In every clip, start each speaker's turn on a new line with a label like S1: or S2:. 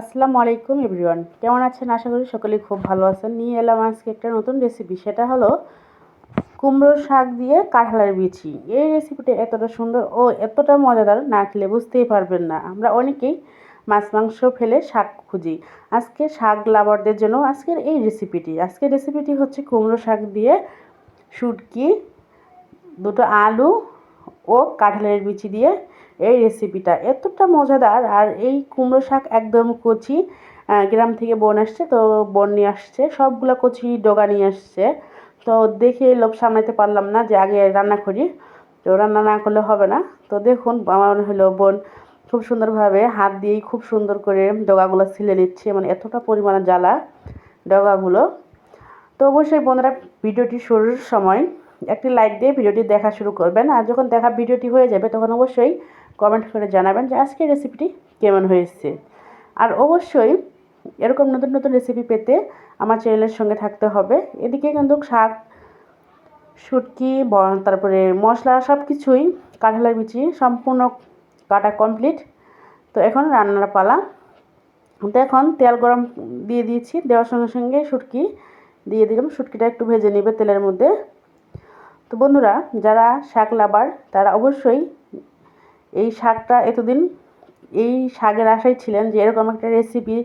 S1: আসসালামু আলাইকুম এভরিওয়ান, কেমন আছেন? আশা করি সকলেই খুব ভালো আছেন। নিয়ে এলাম আজকে একটা নতুন রেসিপি, সেটা হলো কুমড়োর শাক দিয়ে কাঁঠালের বিচি। এই রেসিপিটা এতটা সুন্দর ও এতটা মজাদার, না খেলে বুঝতেই পারবেন না। আমরা অনেকেই মাছ মাংস ফেলে শাক খুঁজি, আজকে শাক লাভারদের জন্য আজকের রেসিপিটি হচ্ছে কুমড়ো শাক দিয়ে শুটকি, দুটো আলু ও কাঁঠালের বিচি দিয়ে এই রেসিপিটা এতটা মজাদার। আর এই কুমড়ো শাক একদম কচি, গ্রাম থেকে বোন আসছে, তো বোন নিয়ে আসছে সবগুলো কচি ডগা নিয়ে আসছে। তো দেখে লোভ সামলাতে পারলাম না যে আগে রান্না করি, তো রান্না না করলে হবে না। তো দেখুন আমার হলো বোন খুব সুন্দরভাবে হাত দিয়েই খুব সুন্দর করে ডগাগুলো ছিলে নিচ্ছে, মানে এতটা পরিমাণে জ্বালা ডগাগুলো। তো অবশ্যই বন্ধুরা, ভিডিওটি শুরুর সময় একটি লাইক দিয়ে ভিডিওটি দেখা শুরু করবেন, আর যখন দেখা ভিডিওটি হয়ে যাবে তখন অবশ্যই কমেন্ট করে জানাবেন যে আজকের রেসিপিটি কেমন হয়েছে। আর অবশ্যই এরকম নতুন নতুন রেসিপি পেতে আমার চ্যানেলের সঙ্গে থাকতে হবে। এদিকে কিন্তু শাক, শুটকি, তারপরে মশলা সব কিছুই, কাঁঠালের বিচি সম্পূর্ণ কাটা কমপ্লিট। তো এখন রান্নার পালা। তো এখন তেল গরম দিয়ে দিয়েছি, দেওয়ার সঙ্গে সঙ্গে শুটকি দিয়ে দিলাম। শুটকিটা একটু ভেজে নেবে তেলের মধ্যে। তো বন্ধুরা, যারা শাক লাভার তারা অবশ্যই এই শাকটা এতদিন এই শাকের আশায় ছিলেন যে এরকম একটা রেসিপি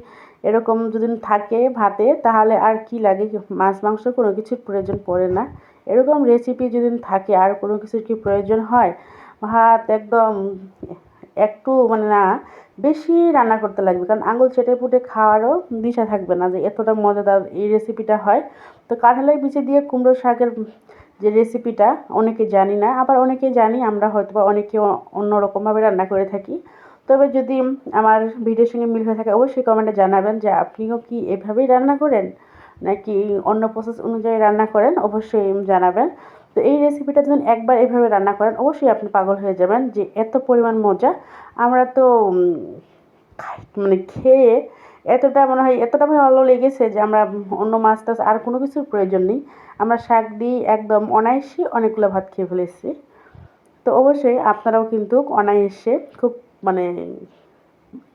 S1: এরকম যদি থাকে ভাতে, তাহলে আর কি লাগে, মাছ মাংস কোনো কিছুর প্রয়োজন পড়ে না। এরকম রেসিপি যদি থাকে আর কোনো কিছুর কি প্রয়োজন হয়? ভাত একদম একটু মানে না, বেশি রান্না করতে লাগবে, কারণ আঙুল চেটে পুটে খাওয়ারও দিশা থাকবে না যে এতটা মজাদার এই রেসিপিটা হয়। তো কাঁঠালের বিচি দিয়ে কুমড়ো শাকের যে রেসিপিটা অনেকে জানি না, আবার অনেকে জানি, আমরা হয়তো বা অনেকে অন্যরকমভাবে রান্না করে থাকি। তবে যদি আমার ভিডিওর সঙ্গে মিল হয়ে থাকে অবশ্যই কমেন্টে জানাবেন যে আপনিও কি এভাবেই রান্না করেন নাকি অন্য প্রসেস অনুযায়ী রান্না করেন, অবশ্যই জানাবেন। তো এই রেসিপিটা যখন একবার এভাবে রান্না করেন অবশ্যই আপনি পাগল হয়ে যাবেন যে এত পরিমাণ মজা। আমরা তো মানে খেয়ে এতটা মনে হয়, এতটা ভালো লেগেছে যে আমরা অন্য মাছ টাছ আর কোনো কিছুর প্রয়োজন নেই, আমরা শাক দিয়ে একদম অনায়াসে অনেকগুলো ভাত খেয়ে ফেলেছি। তো অবশ্যই আপনারাও কিন্তু অনায়াসে খুব মানে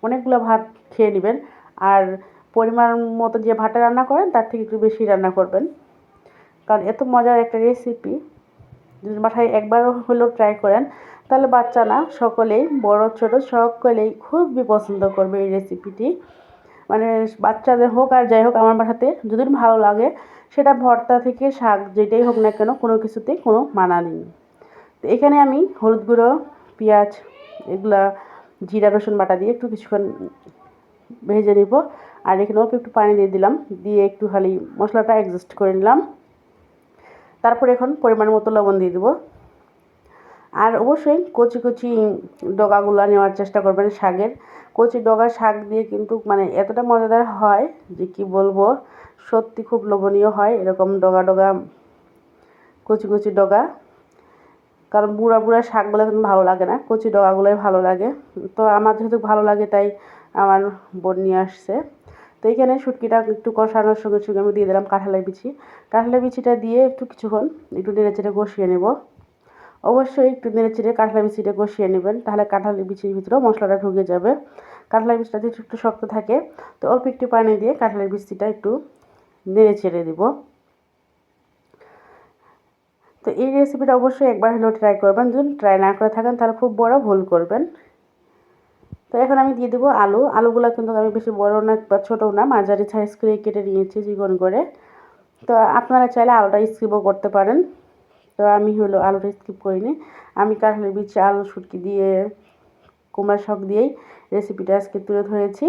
S1: অনেকগুলো ভাত খেয়ে নেবেন। আর পরিমাণ মতো যে ভাতটা রান্না করেন তার থেকে একটু বেশি রান্না করবেন, কারণ এত মজার একটা রেসিপি যদি বাসায় একবারও হলেও ট্রাই করেন, তাহলে বাচ্চা না সকলেই, বড় ছোট সকলেই খুবই পছন্দ করবে এই রেসিপিটি। মানে বাচ্চাদের হোক আর যাই হোক, আমার বাসাতে যদি ভালো লাগে, সেটা ভর্তা থেকে শাক যেটাই হোক না কেন, কোনো কিছুতেই কোনো মানা নেই। তো এখানে আমি হলুদ গুঁড়ো, পেঁয়াজ, এগুলা জিরা রসুন বাটা দিয়ে একটু কিছুক্ষণ ভেজে নেব। আর এখানে অল্প একটু পানি দিয়ে দিলাম, দিয়ে একটু খালি মশলাটা অ্যাডজাস্ট করে নিলাম। তারপর এখন পরিমাণ মতো লবণ দিয়ে দেবো। আর অবশ্যই কচি কচি ডগাগুলো নেওয়ার চেষ্টা করবেন শাকের। কচি ডগা শাক দিয়ে কিন্তু মানে এতটা মজাদার হয় যে কি বলবো, সত্যি খুব লোভনীয় হয় এরকম ডগা ডগা কচি কচি ডগা। কারণ বুড়া বুড়া শাকগুলো কিন্তু ভালো লাগে না, কচি ডগাগুলোই ভালো লাগে। তো আমার যেহেতু ভালো লাগে তাই আমার বোন নিয়ে আসছে। তো এইখানে শুটকিটা একটু কষানোর সঙ্গে সঙ্গে আমি দিয়ে দিলাম কাঁঠালের বিচি। কাঁঠালের বিচিটা দিয়ে একটু কিছুক্ষণ একটু নেড়ে চেড়ে কষিয়ে নেব। অবশ্যই একটু নেড়ে চেড়ে কাঁঠালের বিচিটা কষিয়ে নেবেন, তাহলে কাঁঠালের বিচির ভিতরেও মশলাটা ঢুকে যাবে। কাঁঠালের বিচিটা যদি একটু শক্ত থাকে তো অল্প একটু পানি দিয়ে কাঁঠালের বিচিটা একটু নেড়ে চেড়ে দিব। তো এই রেসিপিটা অবশ্যই একবার হলেও ট্রাই করবেন, যদি ট্রাই না করে থাকেন তাহলে খুব বড় ভুল করবেন। তো এখন আমি দিয়ে দেবো আলু। আলুগুলো কিন্তু আমি বেশি বড় না বা ছোটো না, মাঝারি সাইজ করে কেটে নিয়েছি চিকন করে। তো আপনারা চাইলে আলুটা স্কিপও করতে পারেন, তো আমি হলো আলুটা স্কিপ করিনি। আমি কাঁঠালের বিচি, আলু, শুটকি দিয়ে কুমড়া শাক দিয়েই রেসিপিটা আজকে তুলে ধরেছি।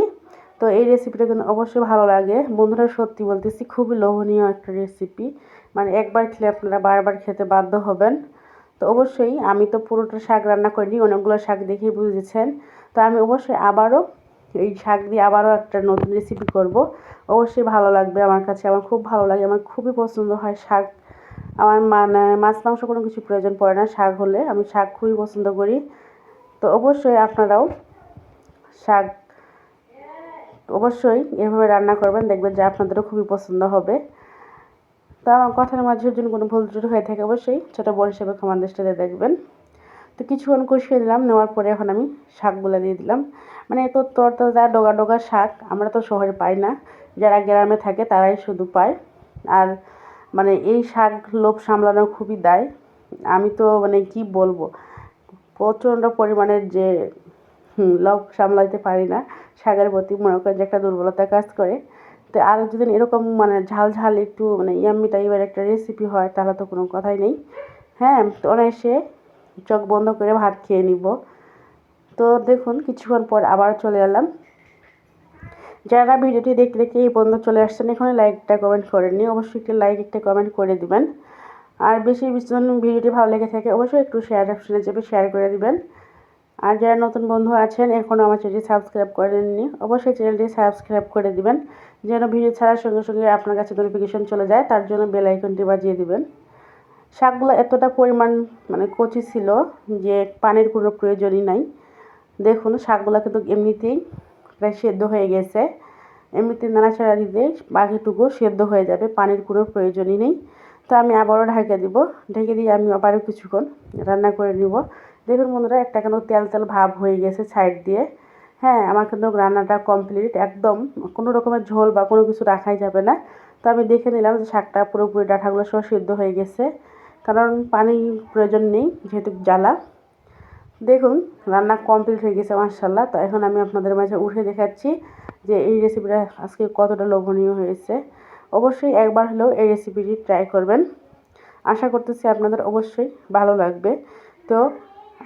S1: তো এই রেসিপিটা কিন্তু অবশ্যই ভালো লাগে বন্ধুরা, সত্যি বলতেছি খুবই লোভনীয় একটা রেসিপি, মানে একবার খেলে আপনারা বারবার খেতে বাধ্য হবেন। তো অবশ্যই আমি তো পুরোটা শাক রান্না করিনি, অনেকগুলো শাক দেখেই বুঝেছেন। তো আমি অবশ্যই আবারও এই শাক দিয়ে আবারও একটা নতুন রেসিপি করব, অবশ্যই ভালো লাগবে আমার কাছে। আমার খুব ভালো লাগে, আমার খুবই পছন্দ হয় শাক। আমার মানে মাছ মাংস কোনো কিছু প্রয়োজন পড়ে না, শাক হলে আমি শাক খুবই পছন্দ করি। তো অবশ্যই আপনারাও শাক অবশ্যই এভাবে রান্না করবেন, দেখবেন যে আপনাদেরও খুবই পছন্দ হবে। তো আমার কথার মাঝে যদি কোনো ভুল ত্রুটি হয়ে থাকে অবশ্যই ছোটো বোন হিসেবে ক্ষমা দৃষ্টিতে দেখবেন। তো কিছুক্ষণ কষিয়ে দিলাম, নেওয়ার পরে এখন আমি শাকগুলো দিয়ে দিলাম। মানে এত তরতাজা ডগা ডগা শাক আমরা তো শহরে পাই না, যারা গ্রামে থাকে তারাই শুধু পায়। আর মানে এই শাক লোভ সামলানো খুবই দায়। আমি তো মানে কি বলবো, প্রচণ্ড পরিমাণের যে লোভ সামলাইতে পারি না, শাকের প্রতি মনে করেন যে একটা দুর্বলতা কাজ করে। তো আর যদি এরকম মানে ঝাল ঝাল একটু মানে ইয়াম্মি টাইপের একটা রেসিপি হয় তাহলে তো কোনো কথাই নেই। হ্যাঁ, তো অনায়াসে চোখ বন্ধ করে ভাত খেয়ে নিব। তো দেখুন কিছুক্ষণ পর আবার চলে এলাম। যারা ভিডিওটি দেখতে দেখতে এই পর্যন্ত চলে আসছেন, এখানে লাইকটা কমেন্ট করেননি, অবশ্যই একটি লাইক একটা কমেন্ট করে দিবেন। আর বেশি বেশি ভিডিওটি ভালো লেগে থাকে অবশ্যই একটু শেয়ার অপশনে যাবে, শেয়ার করে দিবেন। আর যারা নতুন বন্ধু আছেন এখনও আমার চ্যানেলটি সাবস্ক্রাইব করেননি, অবশ্যই চ্যানেলটি সাবস্ক্রাইব করে দিবেন, যেন ভিডিও ছাড়ার সঙ্গে সঙ্গে আপনার কাছে নোটিফিকেশন চলে যায়। তার জন্য বেল আইকনটি বাজিয়ে দিবেন। শাকগুলো এতটা পরিমাণ মানে কচি ছিল যে পানির কোনো প্রয়োজনই নাই। দেখুন শাকগুলো কিন্তু এমনিতেই প্রায় সেদ্ধ হয়ে গেছে, এমনিতে নাড়াচাড়া দিতে বাকিটুকু সেদ্ধ হয়ে যাবে, পানির কোনো প্রয়োজনই নেই। তো আমি আবারও ঢেকে দিব, ঢেকে দিয়ে আমি আবারও কিছুক্ষণ রান্না করে নিব। দেখুন বন্ধুরা, একটা কিন্তু তেল তেল ভাব হয়ে গেছে সাইড দিয়ে। হ্যাঁ, আমার কিন্তু রান্নাটা কমপ্লিট, একদম কোনো রকমের ঝোল বা কোনো কিছু রাখাই যাবে না। তো আমি দেখে নিলাম যে শাকটা পুরোপুরি ডাঁটাগুলো সব সেদ্ধ হয়ে গেছে, কারণ পানির প্রয়োজন নেই যেহেতু জ্বালা। দেখুন রান্না কমপ্লিট হয়ে গেছে মাশাআল্লাহ। তো এখন আমি আপনাদের মাঝে উঠে দেখাচ্ছি যে এই রেসিপিটা আজকে কতটা লোভনীয় হয়েছে। অবশ্যই একবার হলেও এই রেসিপিটি ট্রাই করবেন, আশা করতেছি আপনাদের অবশ্যই ভালো লাগবে। তো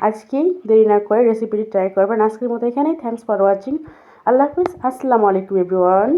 S1: আজকেই দেরি না করে রেসিপিটি ট্রাই করবেন। আজকের মতো এখানেই, থ্যাঙ্কস ফর ওয়াচিং। আল্লাহ হাফিজ, আসসালামু আলাইকুম এভরিওয়ান।